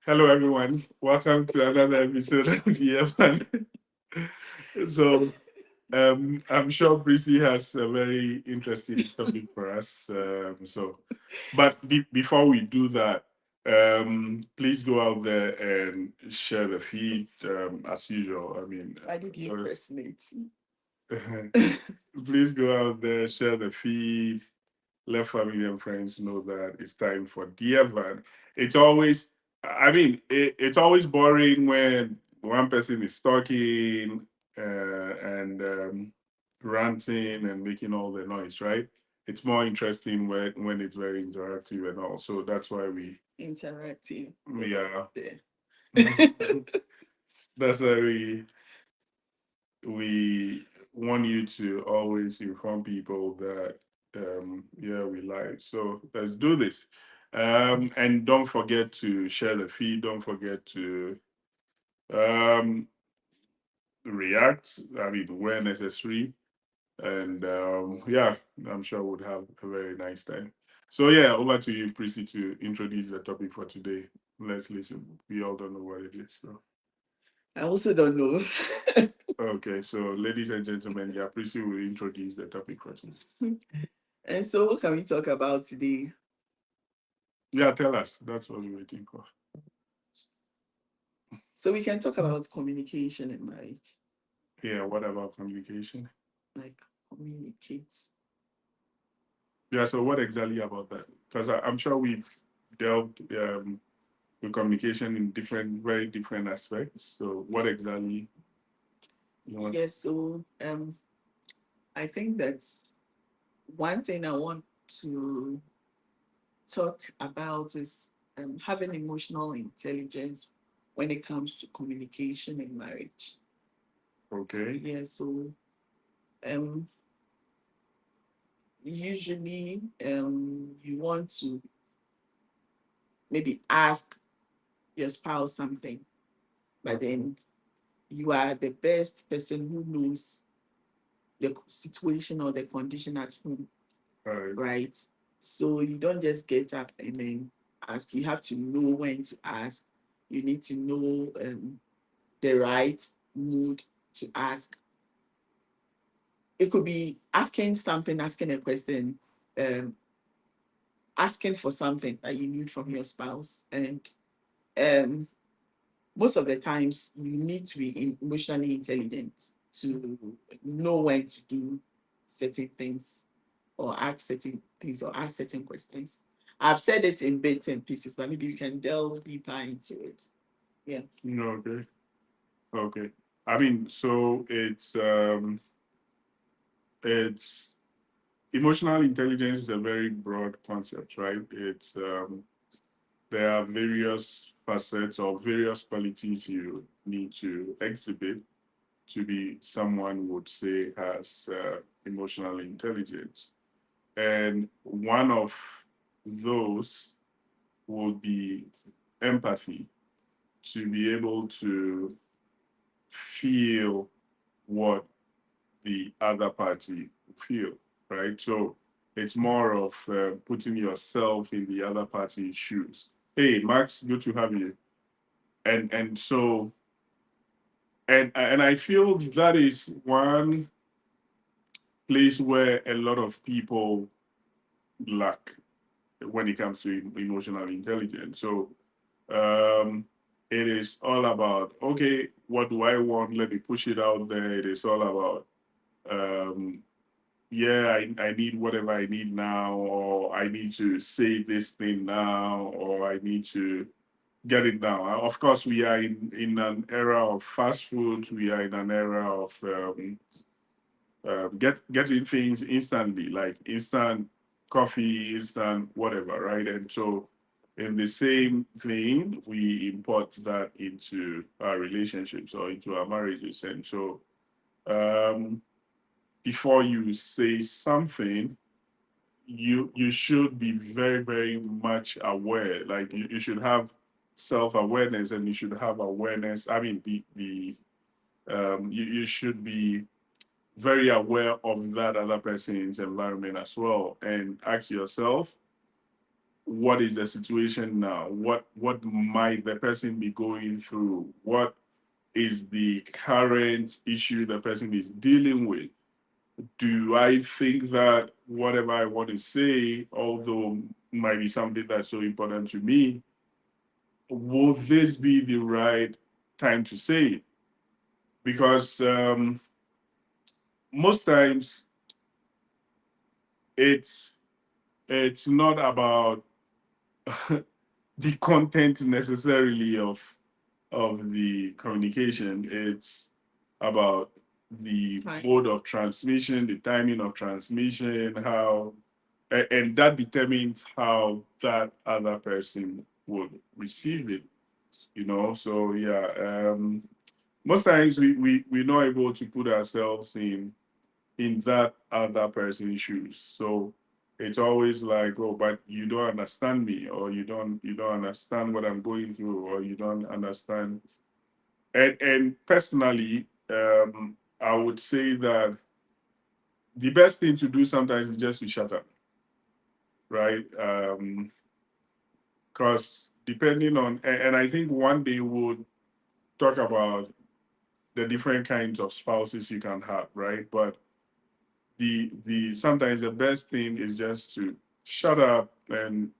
Hello, everyone. Welcome to another episode of the F1. So, I'm sure Brissy has a very interesting topic for us. But before we do that, please go out there and share the feed as usual. Why did you impersonate? please go out there, share the feed, let family and friends know that it's time for Dear Van. It's always, it's always boring when one person is talking and ranting and making all the noise, right? It's more interesting when it's very interactive and all. So that's why Interactive. we are, There. that's why we want you to always inform people that yeah, we live. So let's do this. And don't forget to share the feed. Don't forget to um react, where necessary. And yeah, I'm sure we'll have a very nice time. So yeah, over to you, Prissy, to introduce the topic for today. Let's listen. We all don't know what it is. So I also don't know. okay, so ladies and gentlemen, yeah, Prissy will introduce the topic for today. And so, what can we talk about today? Yeah, tell us. That's what we're waiting for. So, we can talk about communication in marriage. Yeah, what about communication? Like, communicate. Yeah, so what exactly about that? Because I'm sure we've dealt with communication in very different aspects. So what exactly you want? Yeah, so I think that's one thing I want to talk about is having emotional intelligence when it comes to communication in marriage. Okay. Yeah, so um usually you want to maybe ask your spouse something, but then you are the best person who knows the situation or the condition at home, All right. right? So you don't just get up and then ask. You have to know when to ask. You need to know the right mood to ask. It could be asking something, asking a question, um, asking for something that you need from your spouse, and um, most of the times you need to be emotionally intelligent to know when to do certain things or ask certain things or ask certain questions. I've said it in bits and pieces, but maybe you can delve deeper into it. Yeah. Okay. Okay. So it's emotional intelligence is a very broad concept, right? It's there are various facets or various qualities you need to exhibit to be someone would say has emotional intelligence. And one of those would be empathy, to be able to feel what the other party feel, right? So it's more of putting yourself in the other party's shoes. Hey, Max, good to have you. And so and I feel that is one place where a lot of people lack when it comes to emotional intelligence. So um, it is all about, okay, what do I want? Let me push it out there. It is all about, um, yeah, I need whatever I need now, or I need to say this thing now, or I need to get it now. Of course, we are in an era of fast food. We are in an era of getting things instantly, like instant coffee, instant whatever, right? And so, in the same thing, we import that into our relationships or into our marriages. And so, um, before you say something, you should be very very much aware. Like you should have self awareness, and you should have awareness. You should be very aware of that other person's environment as well, and ask yourself, what is the situation now? What might the person be going through? What is the current issue the person is dealing with? Do I think that whatever I want to say, although might be something that's so important to me, will this be the right time to say it? Because most times it's not about the content necessarily of the communication. It's about the mode of transmission, the timing of transmission, how and that determines how that other person would receive it. So yeah, most times we're not able to put ourselves in that other person's shoes. So it's always like, oh, but you don't understand me, or you don't understand what I'm going through, or you don't understand. And personally, I would say that the best thing to do sometimes is just to shut up, right? Because depending on, and I think one day we'll talk about the different kinds of spouses you can have, right? But the sometimes the best thing is just to shut up and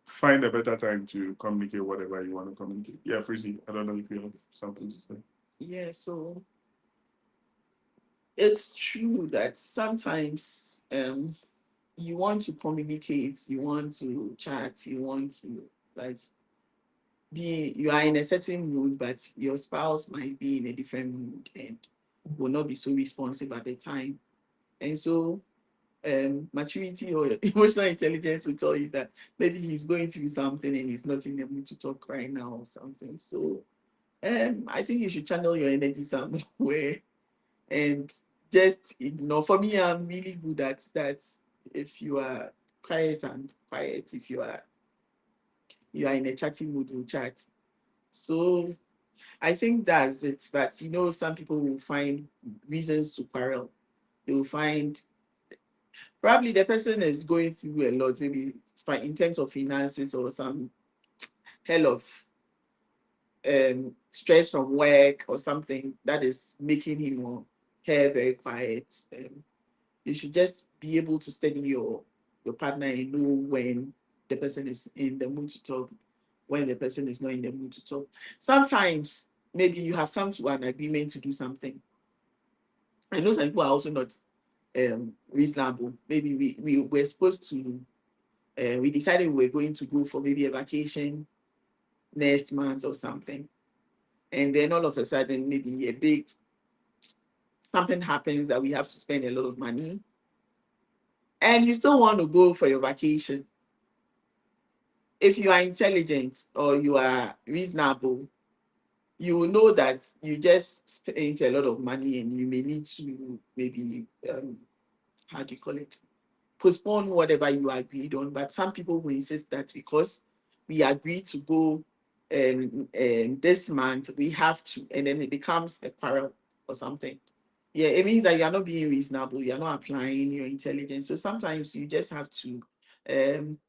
find a better time to communicate whatever you want to communicate. Yeah, Frizzy, I don't know if you have something to say. Yeah, so it's true that sometimes you want to communicate, you want to chat, you want to like you are in a certain mood, but your spouse might be in a different mood and will not be so responsive at the time. And so maturity or emotional intelligence will tell you that maybe he's going through something and he's not in the mood to talk right now or something. So I think you should channel your energy somewhere and just ignore. For me, I'm really good at that. If you are quiet and quiet, if you are in a chatting mood, we'll chat. So I think that's it. But some people will find reasons to quarrel. They will find probably the person is going through a lot, maybe in terms of finances or some hell of stress from work or something that is making him or her very quiet. You should just be able to study your partner and know when the person is in the mood to talk, when the person is not in the mood to talk. Sometimes maybe you have come to an agreement to do something. I know some people are also not reasonable. Maybe we were supposed to we decided we were going to go for maybe a vacation next month or something. And then all of a sudden, maybe a big something happens that we have to spend a lot of money. And you still want to go for your vacation. If you are intelligent or you are reasonable, you will know that you just spent a lot of money and you may need to maybe, how do you call it? Postpone whatever you agreed on. But some people will insist that because we agreed to go this month, we have to, and then it becomes a quarrel or something. Yeah, it means that you are not being reasonable, you are not applying your intelligence. So sometimes you just have to um,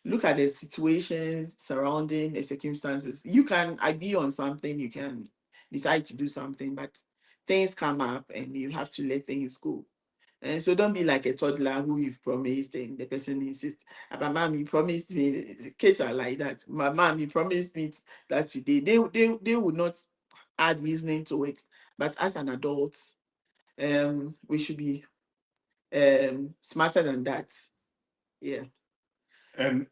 look at the situations surrounding the circumstances. You can agree on something, you can decide to do something, but things come up and you have to let things go. And so don't be like a toddler who you've promised and the person insists, but mom, you promised me. Kids are like that. My mom, you promised me that today. They would not add reasoning to it. But as an adult, we should be smarter than that. Yeah. And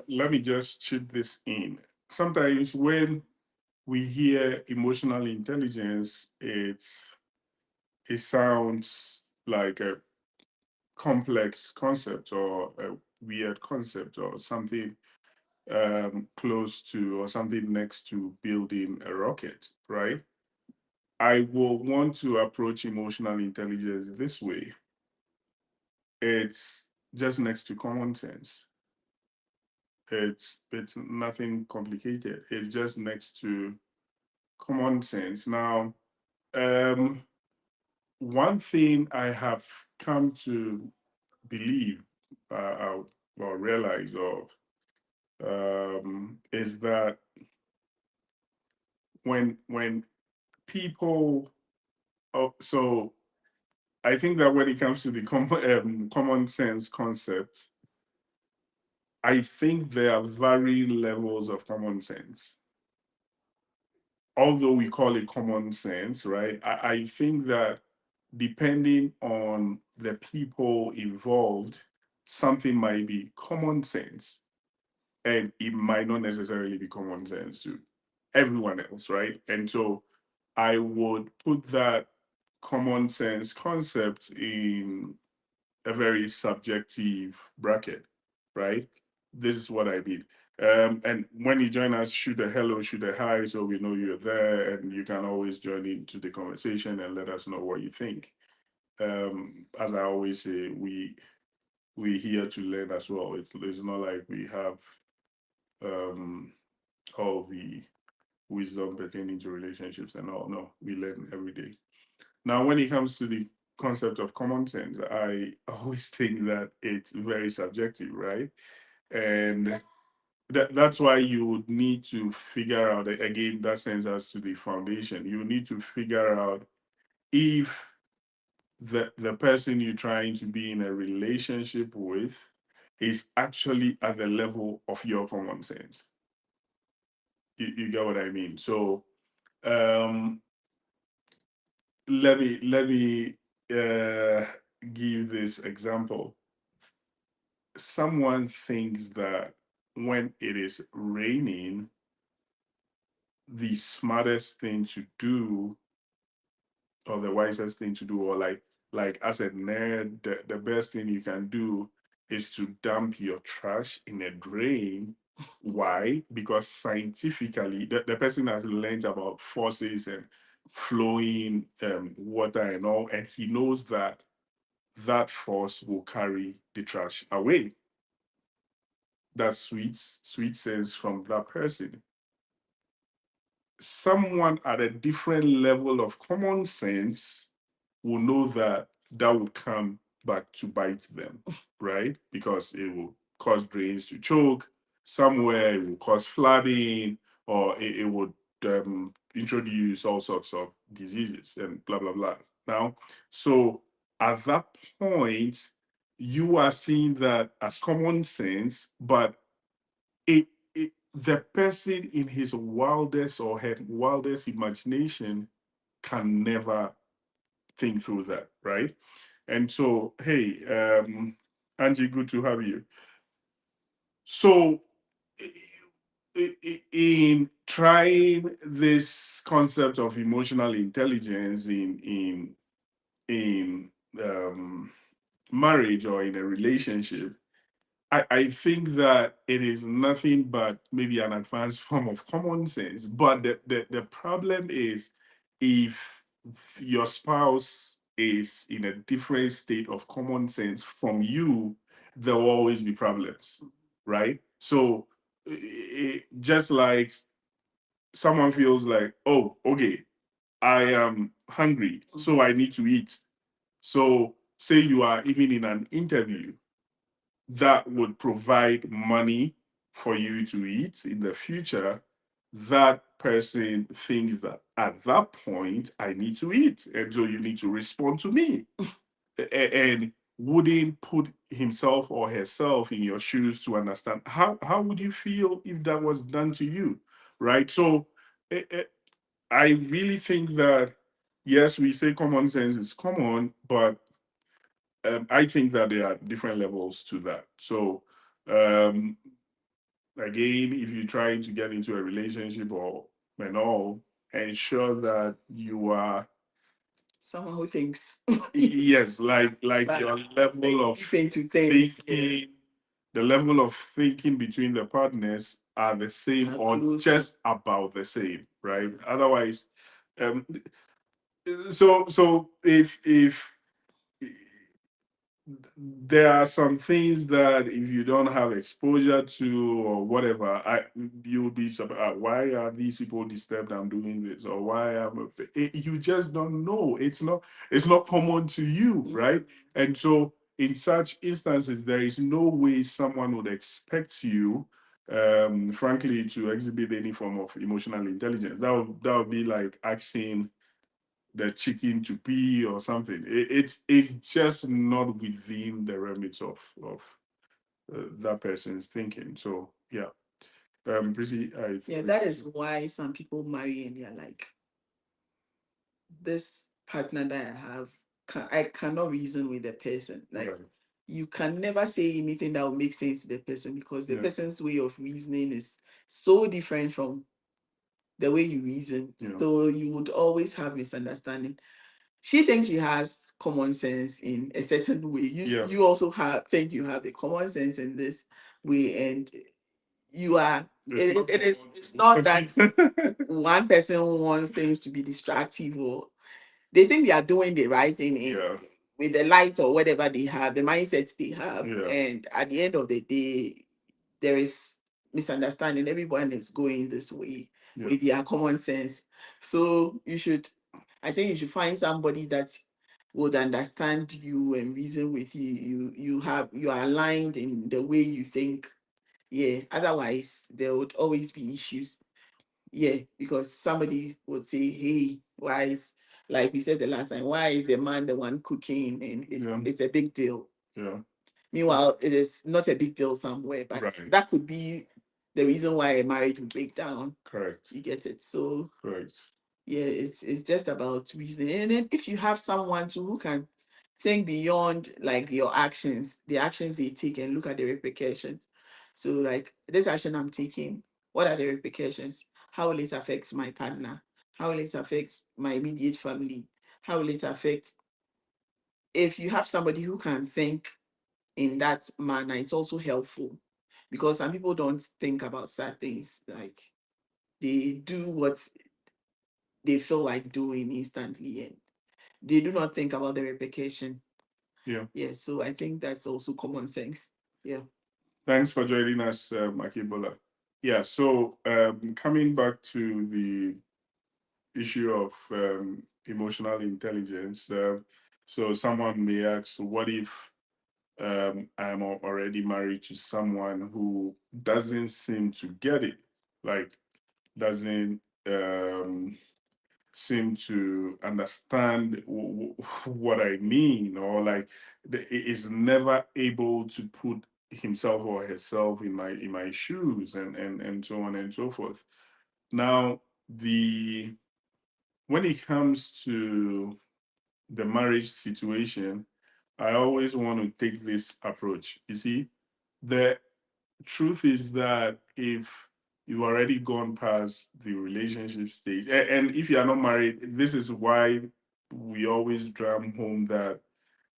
let me just chip this in. Sometimes when we hear emotional intelligence, it sounds like a complex concept or a weird concept or something close to or something next to building a rocket, right? I will want to approach emotional intelligence this way. It's just next to common sense. It's nothing complicated. It's just next to common sense. Now, um, one thing I have come to believe, or realize is that when people, so I think that when it comes to the common sense concept, I think there are varying levels of common sense. Although we call it common sense, right? I think that depending on the people involved, something might be common sense and it might not necessarily be common sense to everyone else, right? And so I would put that common sense concept in a very subjective bracket, right? This is what I mean. And when you join us, shoot a hello, shoot a hi, so we know you're there, and you can always join into the conversation and let us know what you think. As I always say, we here to learn as well. It's not like we have um, all the wisdom pertaining to relationships and all. No, we learn every day. Now, when it comes to the concept of common sense, I always think that it's very subjective, right? And that's why you would need to figure out, again, that sends us to the foundation. You need to figure out if the person you're trying to be in a relationship with is actually at the level of your common sense. You get what I mean? So um let me uh give this example. Someone thinks that when it is raining, the smartest thing to do or the wisest thing to do, or like as a nerd, the best thing you can do is to dump your trash in a drain. Why? Because scientifically, the person has learned about forces and flowing water and all, and he knows that that force will carry the trash away. That's sweet sense from that person. Someone at a different level of common sense will know that that will come back to bite them, right? Because it will cause drains to choke. Somewhere it will cause flooding, or it would introduce all sorts of diseases and blah, blah, blah. Now, so at that point, you are seeing that as common sense, but the person in his wildest or her wildest imagination can never think through that, right? And so, hey, Angie, good to have you. So, in trying this concept of emotional intelligence in marriage or in a relationship, I think that it is nothing but maybe an advanced form of common sense. But the problem is if your spouse is in a different state of common sense from you, there will always be problems, right? So just like someone feels like, oh, okay, I am hungry, so I need to eat. So say you are even in an interview that would provide money for you to eat in the future, that person thinks that at that point, I need to eat. And so you need to respond to me. And wouldn't put himself or herself in your shoes to understand how would you feel if that was done to you, right? So eh, eh, I really think that yes, we say common sense is common, but I think that there are different levels to that. So, um, again, if you're trying to get into a relationship or and all, ensure that you are Someone who thinks yes, like but your level of deep into things, yeah, thinking, the level of thinking between the partners are the same are or close. just about the same, right? Otherwise, um, so if there are some things that if you don't have exposure to or whatever, you will be surprised. Why are these people disturbed? I'm doing this, or why am you just don't know. It's not common to you, right? And so in such instances, there is no way someone would expect you, frankly, to exhibit any form of emotional intelligence. That would be like asking the chicken to pee or something. It's just not within the remit of that person's thinking. So yeah, Prissy, Yeah, that is why some people marry and they're like, this partner that I have, I cannot reason with the person. Like, right. you can never say anything that will make sense to the person because the Yeah. person's way of reasoning is so different from the way you reason. Yeah. So you would always have misunderstanding. She thinks she has common sense in a certain way. Yeah. You also think you have the common sense in this way, and you are. It's not that one person wants things to be distractive, or they think they are doing the right thing Yeah. with the light or whatever they have, the mindsets they have, Yeah. and at the end of the day, there is misunderstanding. Everyone is going this way Yeah. with their common sense. So I think you should find somebody that would understand you and reason with you. You are aligned in the way you think. Yeah. Otherwise, there would always be issues. Yeah, because somebody would say, "Hey, why is, like we said the last time, why is the man the one cooking?" And Yeah. it's a big deal. Yeah. Meanwhile, it is not a big deal somewhere, but Right. that could be the reason why a marriage would break down. Correct. You get it? So Correct. yeah, it's just about reasoning. And then if you have someone who can think beyond like your actions, the actions they take, and look at the repercussions. So like, this action I'm taking, what are the repercussions? How will it affect my partner? How will it affect my immediate family? How will it affect, if you have somebody who can think in that manner, it's also helpful, because some people don't think about sad things. Like, they do what they feel like doing instantly, and they do not think about the repercussion. Yeah. Yeah, so I think that's also common sense. Yeah. Thanks for joining us, Akibola. Yeah. So coming back to the issue of emotional intelligence, so someone may ask, what if I'm already married to someone who doesn't seem to get it, like doesn't seem to understand what I mean, or like is never able to put himself or herself in my shoes, and so on and so forth. Now, the when it comes to the marriage situation, I always want to take this approach. You see, the truth is that if you've already gone past the relationship stage, and if you are not married, this is why we always drum home that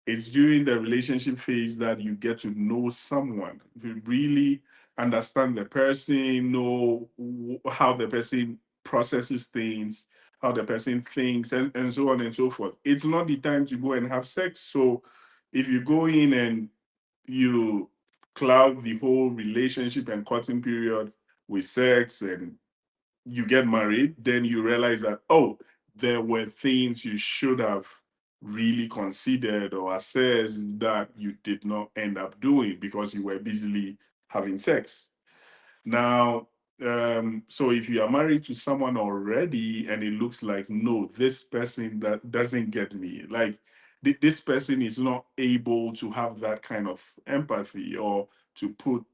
it's during the relationship phase that you get to know someone, to really understand the person, know how the person processes things, how the person thinks, and so on and so forth. It's not the time to go and have sex. So if you go in and you cloud the whole relationship and courting period with sex, and you get married, then you realize that, oh, there were things you should have really considered or assessed that you did not end up doing because you were busily having sex. Now, so if you are married to someone already and it looks like, no, this person that doesn't get me, like this person is not able to have that kind of empathy or to put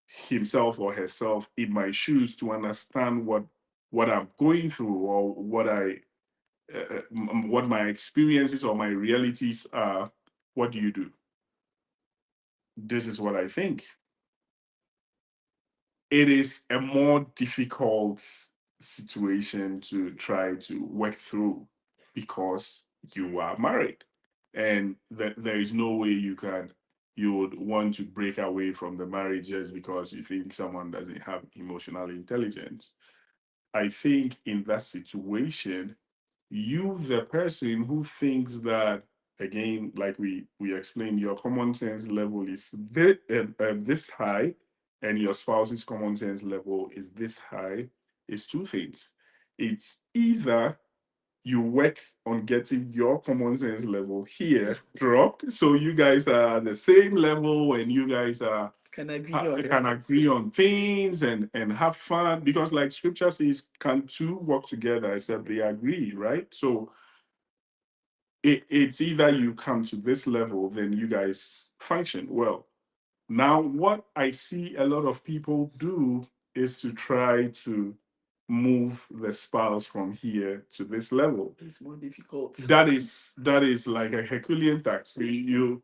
himself or herself in my shoes to understand what I'm going through, or what my experiences or my realities are. What do you do? This is what I think. It is a more difficult situation to try to work through because you are married, and there is no way you would want to break away from the marriage just because you think someone doesn't have emotional intelligence. I think in that situation, you, the person who thinks that, again, like we explained, your common sense level is this high, and your spouse's common sense level is this high, is two things. It's either you work on getting your common sense level here dropped, so you guys are at the same level and you guys are Can agree can on that. agree on things and have fun, because like scripture says, can two work together except they agree, right? So it's either you come to this level, then you guys function well. Now, what I see a lot of people do is to try to move the spouse from here to this level. It's more difficult. That is like a Herculean task. You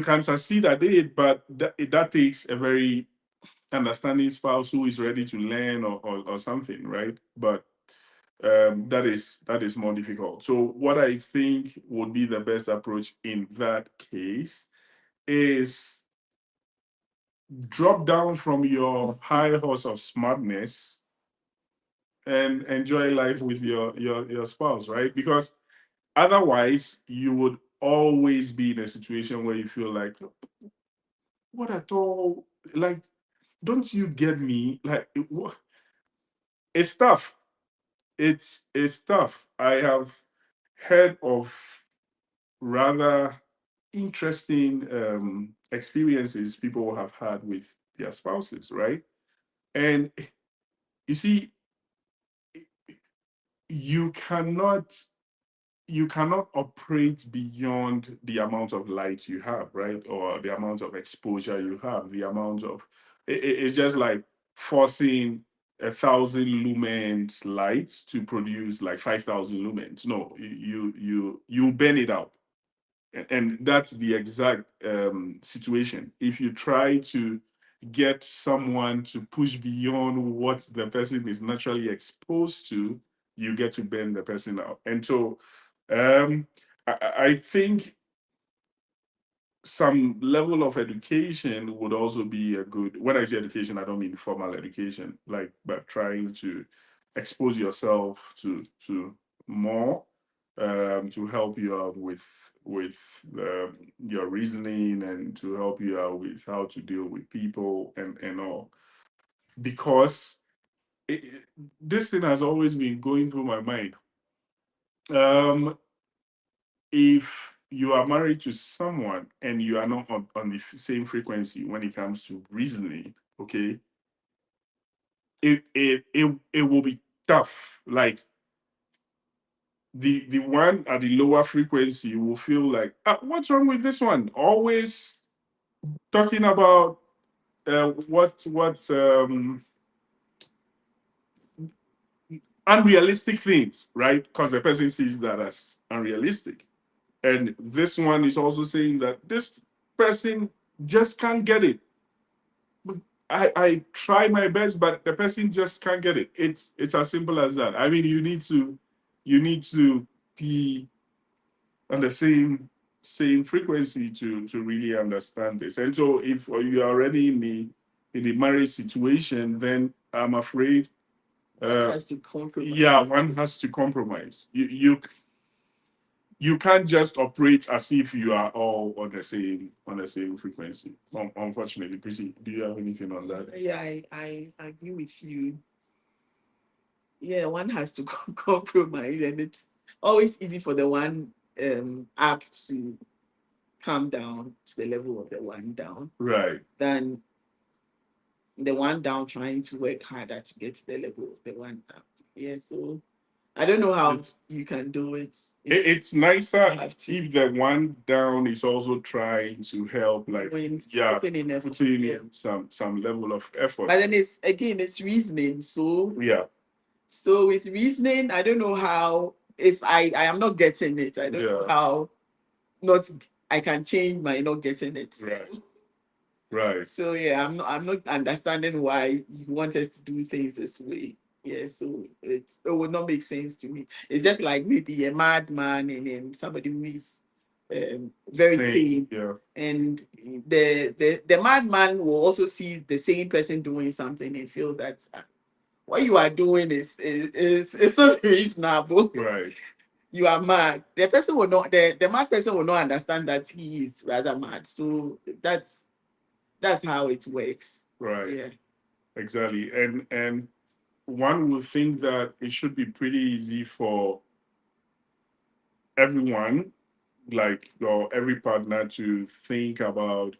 can succeed at it, but that takes a very understanding spouse who is ready to learn or something, right? But that is more difficult. So what I think would be the best approach in that case is drop down from your high horse of smartness and enjoy life with your spouse, right? Because otherwise you would always be in a situation where you feel like, what at all, like, don't you get me? Like, it's tough. It's tough. I have heard of rather interesting experiences people have had with their spouses, right? And you see, you cannot you cannot operate beyond the amount of light you have, right? Or the amount of exposure you have, the amount of it's just like forcing 1,000 lumens light to produce like 5,000 lumens. No, you burn it out. And that's the exact situation. If you try to get someone to push beyond what the person is naturally exposed to, you get to burn the person out. And so I think some level of education would also be a good, when I say education, I don't mean formal education, like, but trying to expose yourself to more to help you out with your reasoning, and to help you out with how to deal with people and all. Because this thing has always been going through my mind. If you are married to someone and you are not on the same frequency when it comes to reasoning, okay, it will be tough. Like the one at the lower frequency will feel like, what's wrong with this one? Always talking about what's unrealistic things, right? Because the person sees that as unrealistic. And this one is also saying that this person just can't get it. I try my best, but the person just can't get it. It's as simple as that. I mean, you need to be on the same frequency to really understand this. And so if you are already in the marriage situation, then I'm afraid Has to compromise. yeah, one has to compromise. You can't just operate as if you are all on the same frequency. Unfortunately, Prissy, do you have anything on that? Yeah, I agree with you. Yeah, one has to compromise, and it's always easy for the one up to come down to the level of the one down Right. than the one down trying to work harder to get to the level of the one up. Yeah, so I don't know how you can do it. It's nicer have to. if the one down is also trying to help, like, putting in effort. putting in some level of effort. But then it's reasoning. So Yeah. So with reasoning, I don't know how, if I am not getting it, I don't know how not I can change my not getting it. Right. Right. So yeah, I'm not understanding why you want us to do things this way. Yeah, so it would not make sense to me. It's just like maybe a madman and then somebody who is very sane. Yeah. And the madman will also see the same person doing something and feel that what you are doing is it's not reasonable. Right. You are mad. The person will not the mad person will not understand that he is rather mad. So that's how it works. Right. Yeah. Exactly. And one would think that it should be pretty easy for everyone, like, or every partner, to think about,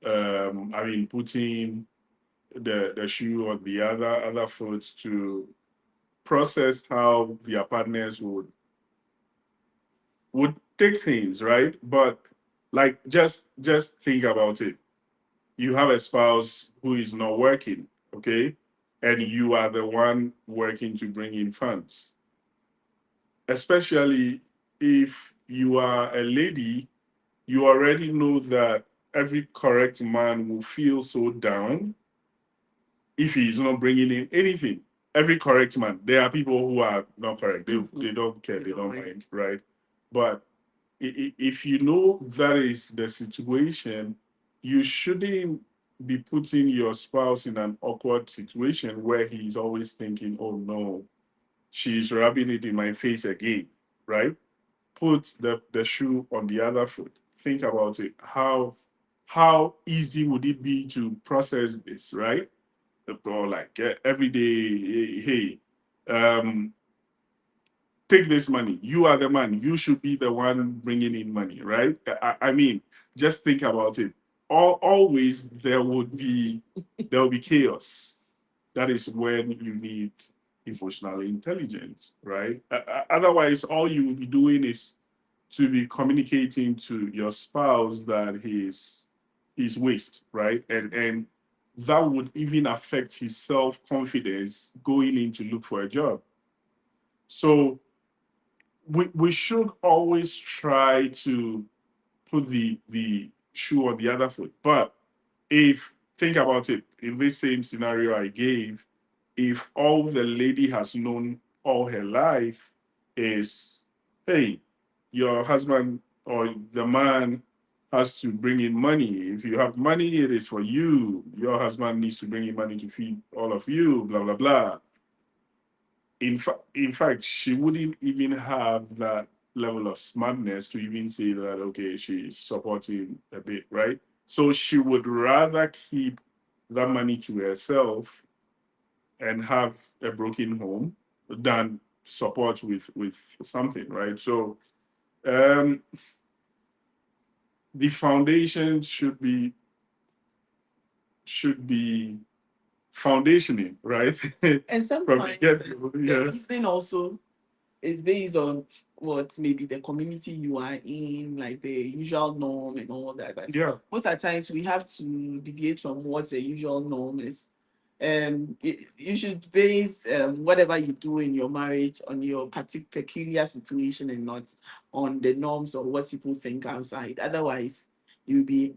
putting the shoe on the other foot, to process how their partners would take things, right? But like, just think about it. You have a spouse who is not working, okay? And you are the one working to bring in funds. Especially if you are a lady, you already know that every correct man will feel so down if he is not bringing in anything. Every correct man. There are people who are not correct. They don't care. They don't mind, right? But if you know that is the situation, you shouldn't be putting your spouse in an awkward situation where he's always thinking, "Oh no, she's rubbing it in my face again," right? Put the shoe on the other foot. Think about it. How easy would it be to process this, right? Or like, every day, hey, um, take this money. You are the man. You should be the one bringing in money, right? Just think about it. Always there will be chaos. That is when you need emotional intelligence, right? Otherwise, all you will be doing is to be communicating to your spouse that he's waste, right? And that would even affect his self-confidence going in to look for a job. So we should always try to put the shoe on the other foot. But if think about it, in this same scenario I gave, if all the lady has known all her life is, hey, your husband or the man has to bring in money. If you have money, it is for you. Your husband needs to bring in money to feed all of you, blah blah blah. In fact, she wouldn't even have that level of smartness to even say that, okay, she's supporting a bit, right? So she would rather keep that money to herself and have a broken home than support with something, right? So um the foundation should be foundationing, right? And From the sometimes get-go, the yeah. reasoning also is based on what maybe the community you are in, like the usual norm and all that. But Yeah. most of the times we have to deviate from what the usual norm is. You should base whatever you do in your marriage on your peculiar situation and not on the norms of what people think outside. Otherwise, you'll be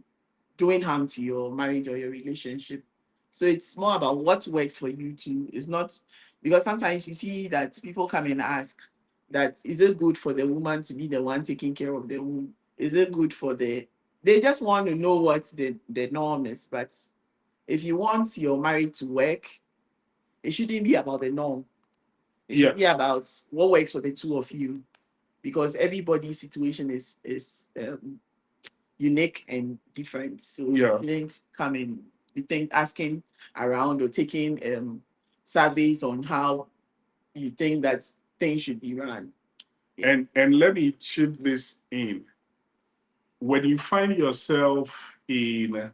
doing harm to your marriage or your relationship. So it's more about what works for you too. It's not because sometimes you see that people come and ask that is it good for the woman to be the one taking care of the womb? Is it good for they just want to know what the norm is. But if you want your marriage to work, it shouldn't be about the norm. It Yeah. should be about what works for the two of you. Because everybody's situation is unique and different. So Yeah. you didn't come and be asking around or taking surveys on how you think that things should be run. Yeah. And let me chip this in. When you find yourself in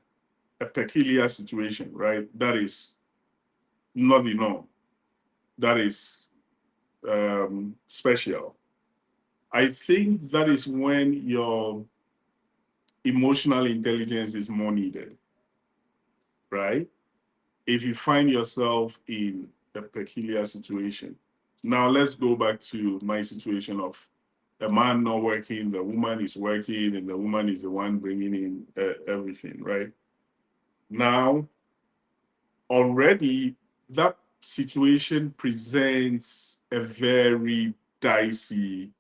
a peculiar situation, right? That is not the norm. That is special. I think that is when your emotional intelligence is more needed, right? If you find yourself in a peculiar situation. Now let's go back to my situation of a man not working, the woman is working, and the woman is the one bringing in everything, right? Now, already that situation presents a very dicey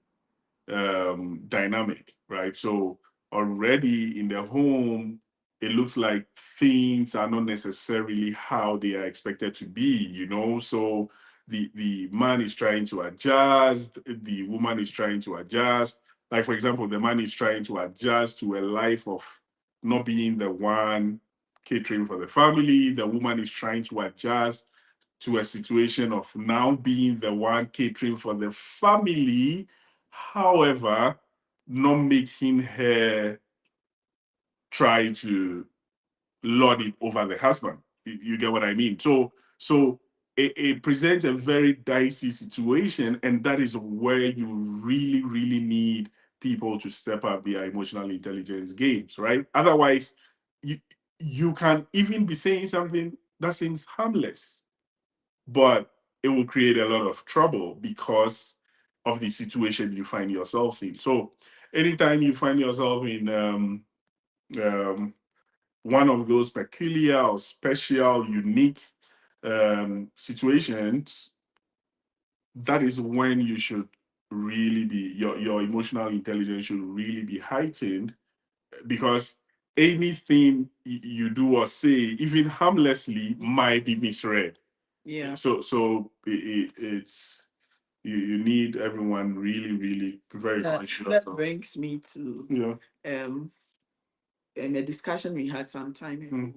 dynamic, right? So already in the home, it looks like things are not necessarily how they are expected to be, So the man is trying to adjust, the woman is trying to adjust. Like, for example, the man is trying to adjust to a life of not being the one catering for the family. The woman is trying to adjust to a situation of now being the one catering for the family, however, not making her try to lord it over the husband. You get what I mean? So it presents a very dicey situation, and that is where you really need people to step up their emotional intelligence games, right? Otherwise, you you can even be saying something that seems harmless, but it will create a lot of trouble because of the situation you find yourselves in. So anytime you find yourself in um, one of those peculiar or special, unique situations, that is when you should really be, your emotional intelligence should really be heightened, because anything you do or say, even harmlessly, might be misread. Yeah. It's you need everyone really very conscious That of. brings me to Yeah. in a discussion we had some time ago. Mm.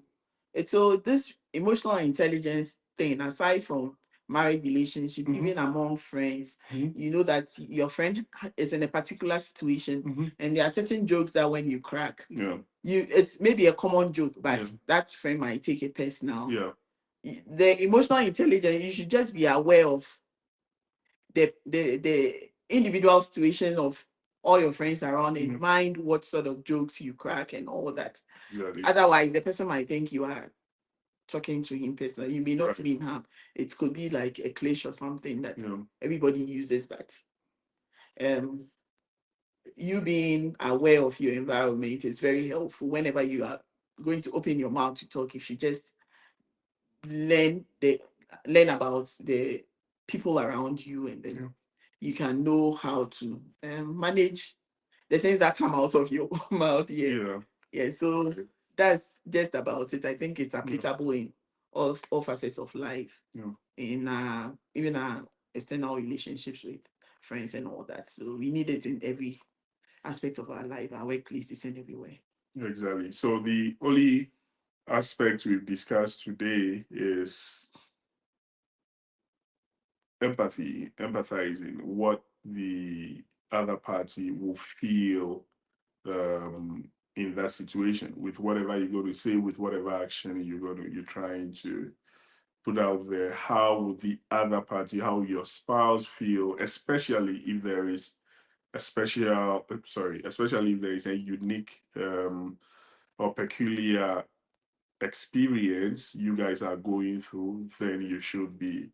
So this emotional intelligence thing, aside from marriage relationship, Mhm. even among friends, Mhm. you know that your friend is in a particular situation, Mhm. and there are certain jokes that when you crack, Yeah. it's maybe a common joke, but Yeah. that friend might take it personal. Yeah. The emotional intelligence, you should just be aware of the individual situation of all your friends around, and mind what sort of jokes you crack and all that. Exactly. Otherwise, the person might think you are talking to him personally. You may not Right. mean harm. It could be like a cliché or something that Yeah. everybody uses, but you being aware of your environment is very helpful whenever you are going to open your mouth to talk. If you just learn about the people around you, and then you can know how to manage the things that come out of your mouth. Yeah. So that's just about it. I think it's applicable in all facets of life, in even our external relationships with friends and all that. So we need it in every aspect of our life, our workplaces, and everywhere. Exactly. So the only aspect we've discussed today is empathy, empathizing what the other party will feel in that situation, with whatever you're going to say, with whatever action you're trying to put out there. How would the other party, how will your spouse feel, especially if there is especially if there is a unique or peculiar experience you guys are going through, then you should be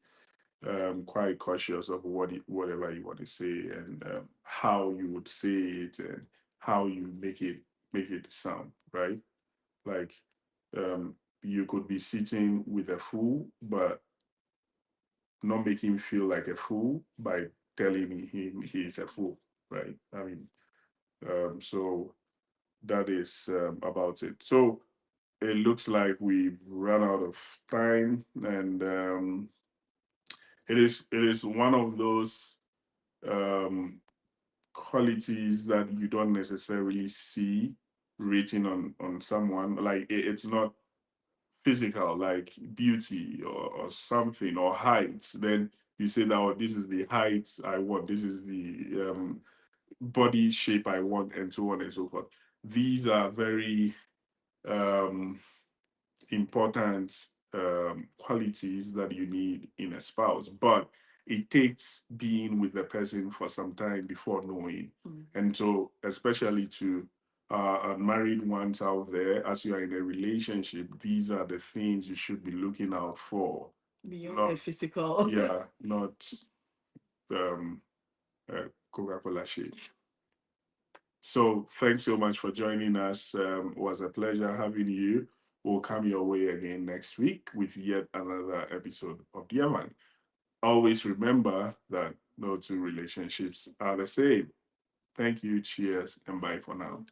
quite cautious of whatever you want to say, and how you would say it, and how you make it sound, right? Like you could be sitting with a fool, but not make him feel like a fool by telling him he's a fool, right? I mean, so that is about it. So it looks like we've run out of time, and it is one of those um, qualities that you don't necessarily see written on someone. Like it's not physical, like beauty or something, or height. Then you say that, oh, this is the height I want, this is the body shape I want, and so on and so forth. These are very um, important qualities that you need in a spouse, but it takes being with the person for some time before knowing. And so, especially to unmarried ones out there, as you are in a relationship, these are the things you should be looking out for. Beyond the physical. Yeah, not um, Coca-Cola shape. So thanks so much for joining us. It was a pleasure having you. We'll come your way again next week with yet another episode of Dear Man. Always remember that no two relationships are the same. Thank you, cheers, and bye for now.